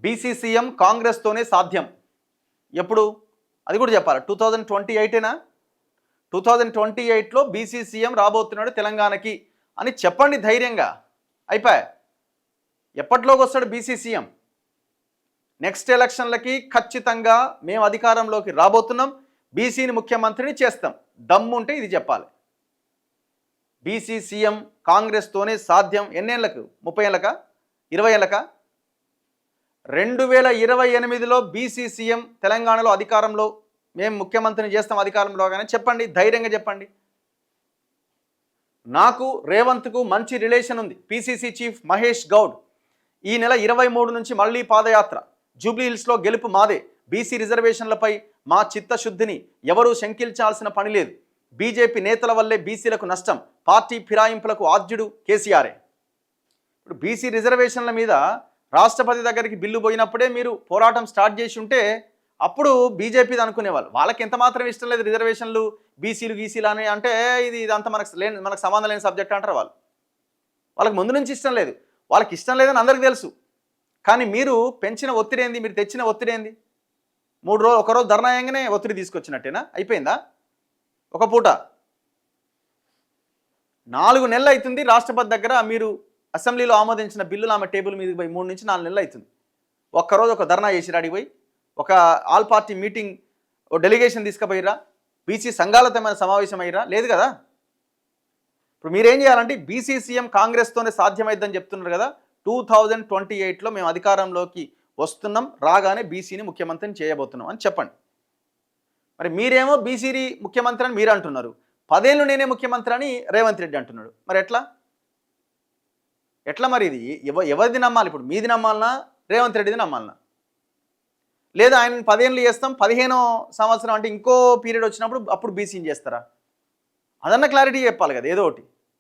BCCM కాంగ్రెస్తోనే సాధ్యం. ఎప్పుడు అది కూడా చెప్పాలి. 2028ఏనా? 2028లో బీసీసీఎం రాబోతున్నాడు తెలంగాణకి అని చెప్పండి ధైర్యంగా. అయిపోయా. ఎప్పట్లోకి వస్తాడు బీసీసీఎం? నెక్స్ట్ ఎలక్షన్లకి ఖచ్చితంగా మేము అధికారంలోకి రాబోతున్నాం, బీసీని ముఖ్యమంత్రిని చేస్తాం. దమ్ముంటే ఇది చెప్పాలి. బీసీసీఎం కాంగ్రెస్తోనే సాధ్యం. ఎన్నేళ్లకు? 30 ఏళ్ళకా? 20 ఏళ్ళకా? 2028లో బీసీసీఎం తెలంగాణలో అధికారంలో మేము ముఖ్యమంత్రిని చేస్తాం అధికారంలో కానీ చెప్పండి, ధైర్యంగా చెప్పండి. నాకు రేవంత్కు మంచి రిలేషన్ ఉంది. పీసీసీ చీఫ్ మహేష్ గౌడ్ ఈ నెల 23 నుంచి మళ్ళీ పాదయాత్ర. జూబ్లీహిల్స్లో గెలుపు మాదే. బీసీ రిజర్వేషన్లపై మా చిత్తశుద్ధిని ఎవరూ శంకించాల్సిన పని లేదు. బీజేపీ నేతల వల్లే బీసీలకు నష్టం. పార్టీ ఫిరాయింపులకు ఆద్యుడు కేసీఆరే. ఇప్పుడు బీసీ రిజర్వేషన్ల మీద రాష్ట్రపతి దగ్గరికి బిల్లు పోయినప్పుడే మీరు పోరాటం స్టార్ట్ చేసి ఉంటే అప్పుడు బీజేపీది అనుకునేవాళ్ళు. వాళ్ళకి ఎంత మాత్రం ఇష్టం లేదు రిజర్వేషన్లు, బీసీలు గీసీలు అని అంటే ఇదంతా మనకు సంబంధం లేని సబ్జెక్ట్ అంటారు వాళ్ళు. వాళ్ళకి ముందు నుంచి ఇష్టం లేదు. వాళ్ళకి ఇష్టం లేదని అందరికీ తెలుసు. కానీ మీరు పెంచిన ఒత్తిడి ఏంది? మీరు తెచ్చిన ఒత్తిడి ఏంది? 3 రోజులు ఒకరోజు ధర్నాయంగానే ఒత్తిడి తీసుకొచ్చినట్టేనా? అయిపోయిందా? ఒక పూట 4 నెలలు అవుతుంది రాష్ట్రపతి దగ్గర మీరు అసెంబ్లీలో ఆమోదించిన బిల్లులు ఆమె టేబుల్ మీదకి పోయి 3 నుంచి 4 నెలలు అవుతుంది. ఒక్కరోజు ఒక ధర్నా చేసి అడిగిపోయి ఒక ఆల్ పార్టీ మీటింగ్ డెలిగేషన్ తీసుకుపోయిరా? బీసీ సంఘాలతో ఏమైనా సమావేశం అయ్యిరా? లేదు కదా. ఇప్పుడు మీరేం చేయాలంటే బీసీసీఎం కాంగ్రెస్తోనే సాధ్యమైద్దని చెప్తున్నారు కదా. 2028లో మేము అధికారంలోకి వస్తున్నాం, రాగానే బీసీని ముఖ్యమంత్రిని చేయబోతున్నాం అని చెప్పండి. మరి మీరేమో బీసీ ముఖ్యమంత్రి అని మీరు అంటున్నారు, 10 ఏళ్ళు నేనే ముఖ్యమంత్రి అని రేవంత్ రెడ్డి అంటున్నాడు. మరి ఎట్లా మరి ఇది ఎవరిది నమ్మాలి? ఇప్పుడు మీది నమ్మాలనా, రేవంత్ రెడ్డిది నమ్మాలనా? లేదా ఆయన 10 ఏళ్ళు చేస్తాం, 15వ సంవత్సరం అంటే ఇంకో పీరియడ్ వచ్చినప్పుడు అప్పుడు బీసీని చేస్తారా? అదన్నా క్లారిటీ చెప్పాలి కదా ఏదో ఒకటి.